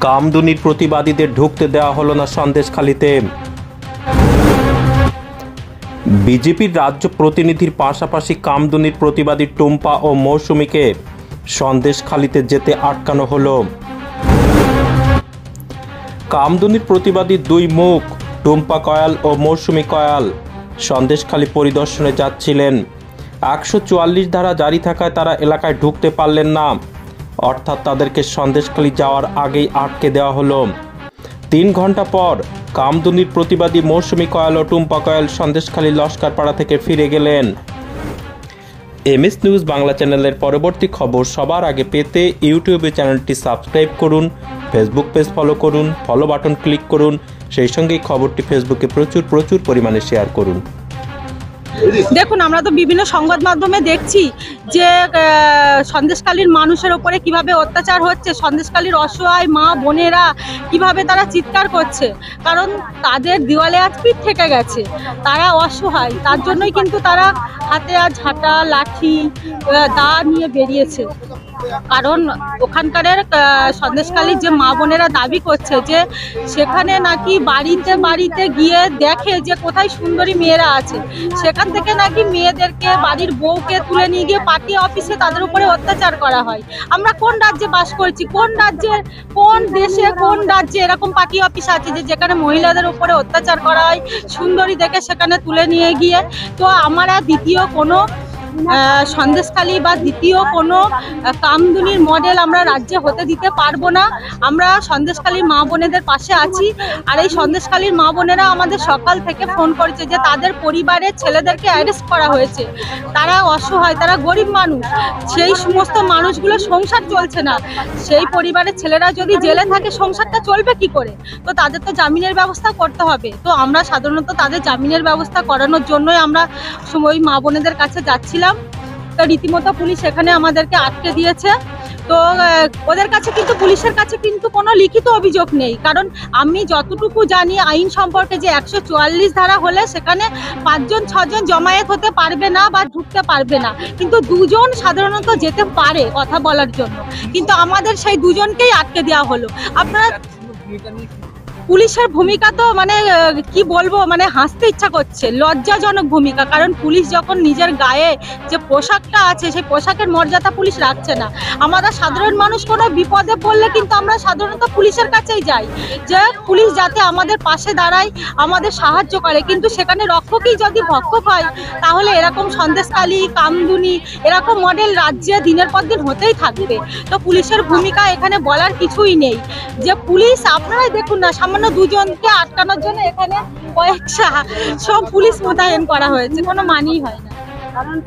কামদুনির প্রতিবাদীদের ঢুকতে দেওয়া হলো না সন্দেশখালীতে। বিজেপির রাজ্য প্রতিনিধির পাশাপাশি কামদুনির প্রতিবাদী টুম্পা ও মৌসুমীকে সন্দেশখালীতে যেতে আটকানো হলো। কামদুনির প্রতিবাদী দুই মুখ টুম্পা কয়াল ও মৌসুমী কয়াল সন্দেশখালী পরিদর্শনে যাচ্ছিলেন। 144 ধারা জারি থাকায় তারা এলাকায় ঢুকতে পারলেন না, অর্থাৎ তাদেরকে সন্দেশখালী যাওয়ার আগেই আটকে দেওয়া হলো। 3 ঘন্টা পর কামদুনির প্রতিবাদী মৌসুমী কয়াল ও টুম্পা কয়াল সন্দেশখালী লস্করপাড়া থেকে ফিরে গেলেন। এমএস নিউজ বাংলা চ্যানেলের পরবর্তী খবর সবার আগে পেতে ইউটিউবে চ্যানেলটি সাবস্ক্রাইব করুন, ফেসবুক পেজ ফলো করুন, ফলো বাটন ক্লিক করুন, সেই সঙ্গেই খবরটি ফেসবুকে প্রচুর পরিমাণে শেয়ার করুন। দেখুন, আমরা তো বিভিন্ন সংবাদ মাধ্যমে দেখছি যে সন্দেশখালীর মানুষের উপরে কিভাবে অত্যাচার হচ্ছে, সন্দেশখালীর অসহায় মা বোনেরা কিভাবে তারা চিৎকার করছে, কারণ তাদের দেওয়ালে আজ পিঠ থেকে গেছে, তারা অসহায়, তার জন্যই কিন্তু তারা হাতে আজ ঝাঁটা লাঠি দা নিয়ে বেরিয়েছে। কারণ ওখানকার সন্দেশখালীর যে মা বোনেরা দাবি করছে যে সেখানে নাকি বাড়িতে বাড়িতে গিয়ে দেখে যে কোথায় সুন্দরী মেয়েরা আছে, সেখান থেকে নাকি মেয়েদেরকে বাড়ির বউকে তুলে নিয়ে গিয়ে পার্টি অফিসে তাদের উপরে অত্যাচার করা হয়। আমরা কোন রাজ্যে বাস করছি, কোন রাজ্যে, কোন দেশে, কোন রাজ্যে এরকম পার্টি অফিস আছে যে যেখানে মহিলাদের উপরে অত্যাচার করা হয়, সুন্দরী দেখে সেখানে তুলে নিয়ে গিয়ে? তো আমরা দ্বিতীয় কোনো সন্দেশখালী বা দ্বিতীয় কোনো কামদুনির মডেল আমরা রাজ্যে হতে দিতে পারবো না। আমরা সন্দেশখালীর মা বোনেদের পাশে আছি। আর এই সন্দেশখালীর মা বোনেরা আমাদের সকাল থেকে ফোন করেছে যে তাদের পরিবারের ছেলেদেরকে অ্যারেস্ট করা হয়েছে, তারা অসহায়, তারা গরিব মানুষ, সেই সমস্ত মানুষগুলো সংসার চলছে না, সেই পরিবারের ছেলেরা যদি জেলে থাকে সংসারটা চলবে কি করে? তো তাদের তো জামিনের ব্যবস্থা করতে হবে। তো আমরা সাধারণত তাদের জামিনের ব্যবস্থা করানোর জন্যই আমরা ওই মা বোনেদের কাছে যাচ্ছিলাম। তো রীতিমতো পুলিশ এখানে আমাদেরকে আটকে দিয়েছে। তো ওদের কাছে কিন্তু, পুলিশের কাছে কিন্তু কোনো লিখিত অভিযোগ নেই, কারণ আমি যতটুকু জানি আইন সম্পর্কে যে 144 ধারা হলে সেখানে 5 জন 6 জন জমায়েত হতে পারবে না বা ঢুকতে পারবে না, কিন্তু 2 জন সাধারণত যেতে পারে কথা বলার জন্য, কিন্তু আমাদের সেই 2 জনকেই আটকে দেওয়া হলো। আপনারা পুলিশের ভূমিকা তো মানে কি বলবো, মানে হাসতে ইচ্ছা করছে, লজ্জাজনক ভূমিকা। কারণ পুলিশ যখন নিজের গায়ে যে পোশাকটা আছে সেই পোশাকের মর্যাদা পুলিশ রাখছে না। আমরা সাধারণ মানুষ কোনো বিপদে পড়লে কিন্তু আমরা সাধারণত পুলিশের কাছেই যাই, যে পুলিশ যাতে আমাদের পাশে দাঁড়ায়, আমাদের সাহায্য করে, কিন্তু সেখানে রক্ষকই যদি ভক্ষক হয় তাহলে এরকম সন্দেশখালী, কামদুনি এরকম মডেল রাজ্যে দিনের পর দিন হতেই থাকবে। তো পুলিশের ভূমিকা এখানে বলার কিছুই নেই। যে পুলিশ, আপনারাই দেখুন না, সামান্য 2 জনকে আটকানোর জন্য এখানে কয়েকটা সব পুলিশ মোতায়েন করা হয়েছে, কোনো মানেই হয় না। কারণ